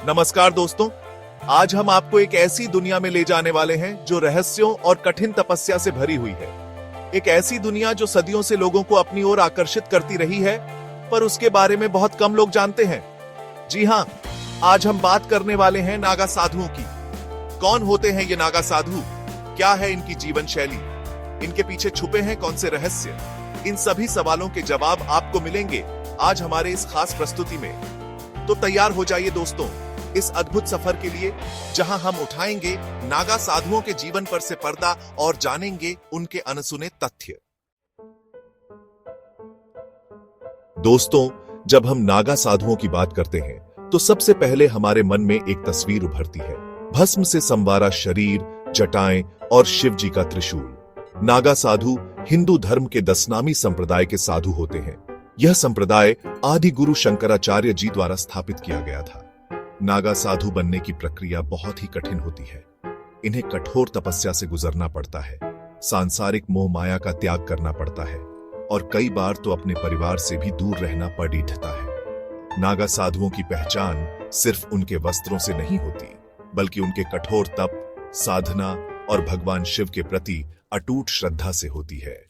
नमस्कार दोस्तों, आज हम आपको एक ऐसी दुनिया में ले जाने वाले हैं जो रहस्यों और कठिन तपस्या से भरी हुई है। एक ऐसी दुनिया जो सदियों से लोगों को अपनी ओर आकर्षित करती रही है, पर उसके बारे में बहुत कम लोग जानते हैं। जी हां, आज हम बात करने वाले हैं नागा साधुओं की। कौन होते हैं ये नागा साधु? क्या है इनकी जीवन शैली? इनके पीछे छुपे हैं कौन से रहस्य? इन सभी सवालों के जवाब आपको मिलेंगे आज हमारे इस खास प्रस्तुति में। तो तैयार हो जाइए दोस्तों इस अद्भुत सफर के लिए, जहां हम उठाएंगे नागा साधुओं के जीवन पर से पर्दा और जानेंगे उनके अनसुने तथ्य। दोस्तों, जब हम नागा साधुओं की बात करते हैं तो सबसे पहले हमारे मन में एक तस्वीर उभरती है। भस्म से संवारा शरीर, जटाएं और शिव जी का त्रिशूल। नागा साधु हिंदू धर्म के दशनामी संप्रदाय के साधु होते हैं। यह संप्रदाय आदि गुरु शंकराचार्य जी द्वारा स्थापित किया गया था। नागा साधु बनने की प्रक्रिया बहुत ही कठिन होती है। इन्हें कठोर तपस्या से गुजरना पड़ता है, सांसारिक मोह माया का त्याग करना पड़ता है और कई बार तो अपने परिवार से भी दूर रहना पड़ता है। नागा साधुओं की पहचान सिर्फ उनके वस्त्रों से नहीं होती, बल्कि उनके कठोर तप, साधना और भगवान शिव के प्रति अटूट श्रद्धा से होती है।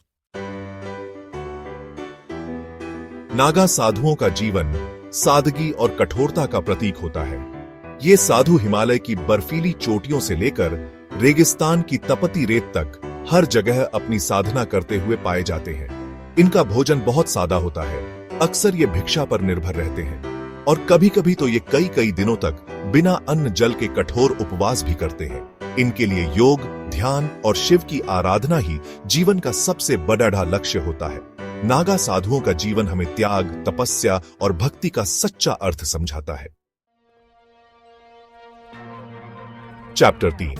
नागा साधुओं का जीवन सादगी और कठोरता का प्रतीक होता है। ये साधु हिमालय की बर्फीली चोटियों से लेकर रेगिस्तान की तपती रेत तक हर जगह अपनी साधना करते हुए पाए जाते हैं। इनका भोजन बहुत सादा होता है। अक्सर ये भिक्षा पर निर्भर रहते हैं और कभी-कभी तो ये कई दिनों तक बिना अन्न जल के कठोर उपवास भी करते हैं। इनके लिए योग, ध्यान और शिव की आराधना ही जीवन का सबसे बड़ा लक्ष्य होता है। नागा साधुओं का जीवन हमें त्याग, तपस्या और भक्ति का सच्चा अर्थ समझाता है। चैप्टर 3।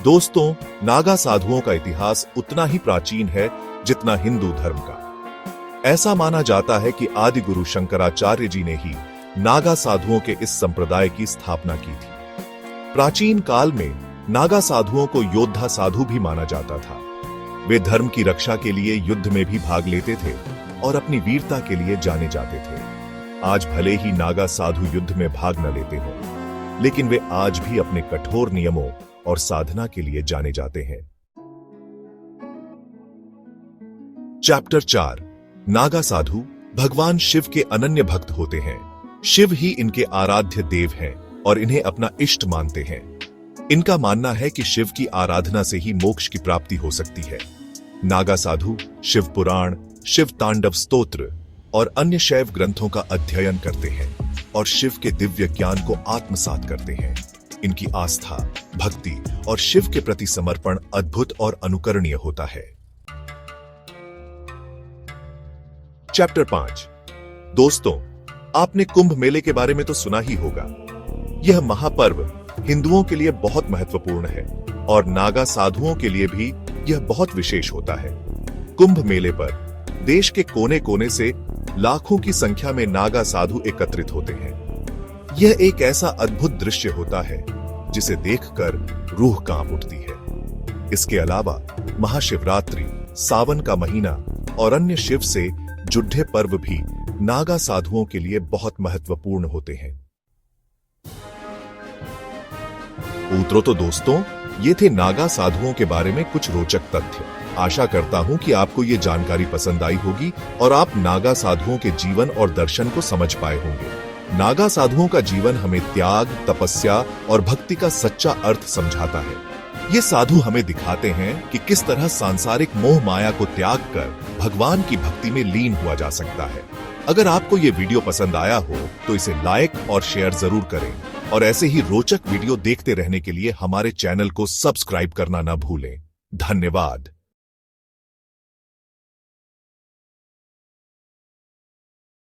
दोस्तों, नागा साधुओं का इतिहास उतना ही प्राचीन है जितना हिंदू धर्म का। ऐसा माना जाता है कि आदि गुरु शंकराचार्य जी ने ही नागा साधुओं के इस संप्रदाय की स्थापना की थी। प्राचीन काल में नागा साधुओं को योद्धा साधु भी माना जाता था। वे धर्म की रक्षा के लिए युद्ध में भी भाग लेते थे और अपनी वीरता के लिए जाने जाते थे। आज भले ही नागा साधु युद्ध में भाग न लेते हों, लेकिन वे आज भी अपने कठोर नियमों और साधना के लिए जाने जाते हैं। चैप्टर 4। नागा साधु भगवान शिव के अनन्य भक्त होते हैं। शिव ही इनके आराध्य देव हैं और इन्हें अपना इष्ट मानते हैं। इनका मानना है कि शिव की आराधना से ही मोक्ष की प्राप्ति हो सकती है। नागा साधु शिव पुराण, शिव तांडव स्तोत्र और अन्य शैव ग्रंथों का अध्ययन करते हैं और शिव के दिव्य ज्ञान को आत्मसात करते हैं। इनकी आस्था, भक्ति और शिव के प्रति समर्पण अद्भुत और अनुकरणीय होता है। चैप्टर 5। दोस्तों, आपने कुंभ मेले के बारे में तो सुना ही होगा। यह महापर्व हिंदुओं के लिए बहुत महत्वपूर्ण है और नागा साधुओं के लिए भी यह बहुत विशेष होता है। कुंभ मेले पर देश के कोने कोने से लाखों की संख्या में नागा साधु एकत्रित होते हैं। यह एक ऐसा अद्भुत दृश्य होता है जिसे देखकर रूह कांप उठती है। इसके अलावा महाशिवरात्रि, सावन का महीना और अन्य शिव से जुड़े पर्व भी नागा साधुओं के लिए बहुत महत्वपूर्ण होते हैं। तो दोस्तों, ये थे नागा साधुओं के बारे में कुछ रोचक तथ्य। आशा करता हूं कि आपको ये जानकारी पसंद आई होगी और आप नागा साधुओं के जीवन और दर्शन को समझ पाए होंगे। नागा साधुओं का जीवन हमें त्याग, तपस्या और भक्ति का सच्चा अर्थ समझाता है। ये साधु हमें दिखाते हैं कि किस तरह सांसारिक मोह माया को त्याग कर भगवान की भक्ति में लीन हुआ जा सकता है। अगर आपको ये वीडियो पसंद आया हो तो इसे लाइक और शेयर जरूर करें और ऐसे ही रोचक वीडियो देखते रहने के लिए हमारे चैनल को सब्सक्राइब करना न भूलें। धन्यवाद।